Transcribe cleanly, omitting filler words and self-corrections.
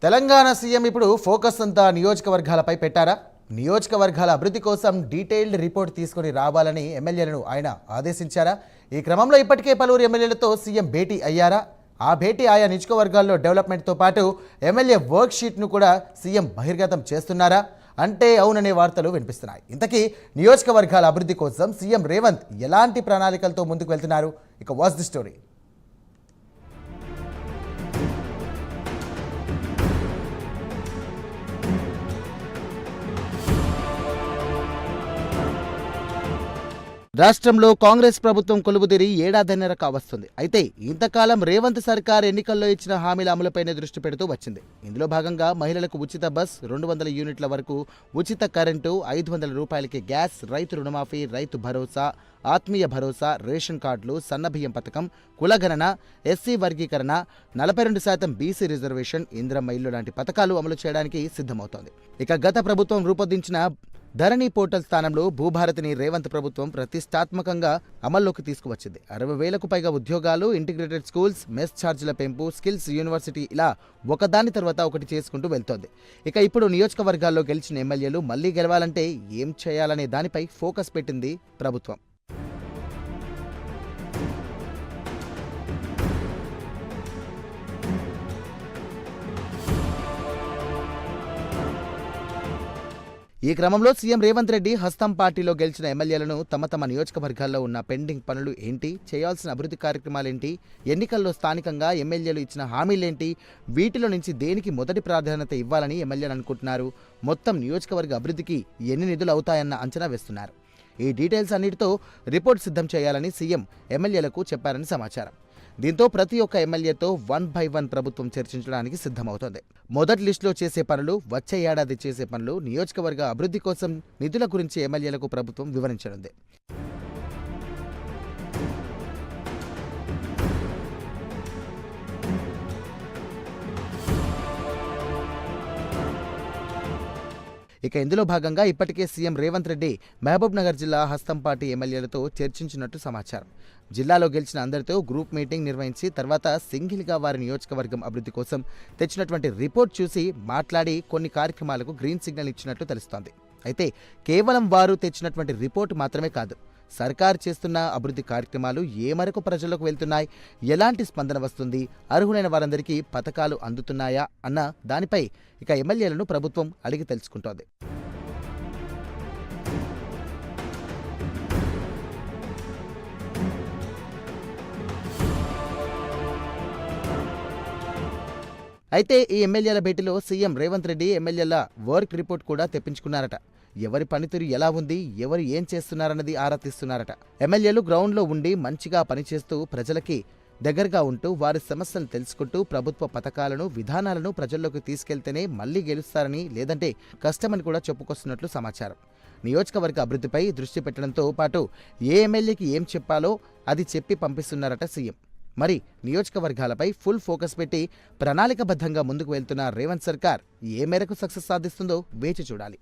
Telangana CM ఇప్పుడు focus అంతా నియోజకవర్గాలపై పెట్టారా? నియోజకవర్గాల అభివృద్ధి కోసం డీటెయిల్డ్ రిపోర్ట్ తీసుకొని రావాలని ఎమ్మెల్యేలను ఆయన ఆదేశించారా? ఈ క్రమంలో ఇప్పటికే పలువురు ఎమ్మెల్యేలతో సీఎం భేటీ అయ్యారా? ఆ భేటీ ఆయా నియోజకవర్గాల్లో డెవలప్మెంట్తో పాటు ఎమ్మెల్యే వర్క్ షీట్ను కూడా సీఎం బహిర్గతం చేస్తున్నారా అంటే అవుననే వార్తలు వినిపిస్తున్నాయి. ఇంతకీ నియోజకవర్గాల అభివృద్ధి కోసం సీఎం రేవంత్ ఎలాంటి ప్రణాళికలతో ముందుకు వెళ్తున్నారు? ఇక వాచ్ ది స్టోరీ. రాష్ట్రంలో కాంగ్రెస్ ప్రభుత్వం కొలువుదీరి ఏడాదిన్నర కావస్తుంది. అయితే ఇంతకాలం రేవంత్ సర్కార్ ఎన్నికల్లో ఇచ్చిన హామీల అమలుపైనే దృష్టి పెడుతూ వచ్చింది. ఇందులో భాగంగా మహిళలకు ఉచిత బస్, 200 యూనిట్ల వరకు ఉచిత కరెంటు, 500 రూపాయలకి గ్యాస్, రైతు రుణమాఫీ, రైతు భరోసా, ఆత్మీయ భరోసా, రేషన్ కార్డులు, సన్నబియ్యం పథకం, కులగణన, ఎస్సీ వర్గీకరణ, 42% బీసీ రిజర్వేషన్, ఇందిరమ్మ ఇల్లు లాంటి పథకాలు అమలు చేయడానికి సిద్ధమవుతోంది. ఇక గత ప్రభుత్వం రూపొందించిన ధరణి పోర్టల్ స్థానంలో భూభారతిని రేవంత్ ప్రభుత్వం ప్రతిష్టాత్మకంగా అమల్లోకి తీసుకువచ్చింది. 60,000కు పైగా ఉద్యోగాలు, ఇంటిగ్రేటెడ్ స్కూల్స్, మెస్ ఛార్జీల పెంపు, స్కిల్స్ యూనివర్సిటీ, ఇలా ఒకదాని తర్వాత ఒకటి చేసుకుంటూ వెళ్తోంది. ఇక ఇప్పుడు నియోజకవర్గాల్లో గెలిచిన ఎమ్మెల్యేలు మళ్లీ గెలవాలంటే ఏం చేయాలనే దానిపై ఫోకస్ పెట్టింది ప్రభుత్వం. ఈ క్రమంలో సీఎం రేవంత్ రెడ్డి హస్తం పార్టీలో గెలిచిన ఎమ్మెల్యేలను తమ నియోజకవర్గాల్లో ఉన్న పెండింగ్ పనులు ఏంటి, చేయాల్సిన అభివృద్ధి కార్యక్రమాలేంటి, ఎన్నికల్లో స్థానికంగా ఎమ్మెల్యేలు ఇచ్చిన హామీలేంటి, వీటిలో నుంచి దేనికి మొదటి ప్రాధాన్యత ఇవ్వాలని ఎమ్మెల్యేలు అనుకుంటున్నారు, మొత్తం నియోజకవర్గ అభివృద్ధికి ఎన్ని నిధులు అవుతాయన్న అంచనా వేస్తున్నారు. ఈ డీటెయిల్స్ అన్నిటితో రిపోర్ట్ సిద్ధం చేయాలని సీఎం ఎమ్మెల్యేలకు చెప్పారని సమాచారం. దీంతో ప్రతి ఒక్క ఎమ్మెల్యేతో 1 by 1 ప్రభుత్వం చర్చించడానికి సిద్ధమవుతోంది. మొదటి లిస్టులో చేసే పనులు, వచ్చే ఏడాది చేసే పనులు, నియోజకవర్గ అభివృద్ధి కోసం నిధుల గురించి ఎమ్మెల్యేలకు ప్రభుత్వం వివరించనుంది. ఇక ఇందులో భాగంగా ఇప్పటికే సీఎం రేవంత్ రెడ్డి మహబూబ్ నగర్ జిల్లా హస్తం పార్టీ ఎమ్మెల్యేలతో చర్చించినట్టు సమాచారం. జిల్లాలో గెలిచిన అందరితో గ్రూప్ మీటింగ్ నిర్వహించి తర్వాత సింగిల్గా వారి నియోజకవర్గం అభివృద్ధి కోసం తెచ్చినటువంటి రిపోర్ట్ చూసి మాట్లాడి కొన్ని కార్యక్రమాలకు గ్రీన్ సిగ్నల్ ఇచ్చినట్టు తెలుస్తోంది. అయితే కేవలం వారు తెచ్చినటువంటి రిపోర్ట్ మాత్రమే కాదు, సర్కారు చేస్తున్న అభివృద్ధి కార్యక్రమాలు ఏ మేరకు ప్రజల్లోకి వెళ్తున్నాయి, ఎలాంటి స్పందన వస్తుంది, అర్హులైన వారందరికీ పథకాలు అందుతున్నాయా అన్న దానిపై ఇక ఎమ్మెల్యేలను ప్రభుత్వం అడిగి తెలుసుకుంటోంది. అయితే ఈ ఎమ్మెల్యేల భేటీలో సీఎం రేవంత్ రెడ్డి ఎమ్మెల్యేల వర్క్ రిపోర్ట్ కూడా తెప్పించుకున్నారట. ఎవరి పనితీరు ఎలా ఉంది, ఎవరు ఏం చేస్తున్నారన్నది ఆరా తీస్తున్నారట. ఎమ్మెల్యేలు గ్రౌండ్లో ఉండి మంచిగా పనిచేస్తూ ప్రజలకి దగ్గరగా ఉంటూ వారి సమస్యలు తెలుసుకుంటూ ప్రభుత్వ పథకాలను, విధానాలను ప్రజల్లోకి తీసుకెళ్తేనే మళ్లీ గెలుస్తారని, లేదంటే కష్టమని కూడా చెప్పుకొస్తున్నట్లు సమాచారం. నియోజకవర్గ అభివృద్ధిపై దృష్టి పెట్టడంతో పాటు ఏ ఎమ్మెల్యేకి ఏం చెప్పాలో అది చెప్పి పంపిస్తున్నారట సీఎం. మరి నియోజకవర్గాలపై ఫుల్ ఫోకస్ పెట్టి ప్రణాళికబద్ధంగా ముందుకు వెళ్తున్న రేవంత్ సర్కార్ ఏ మేరకు సక్సెస్ సాధిస్తుందో వేచి చూడాలి.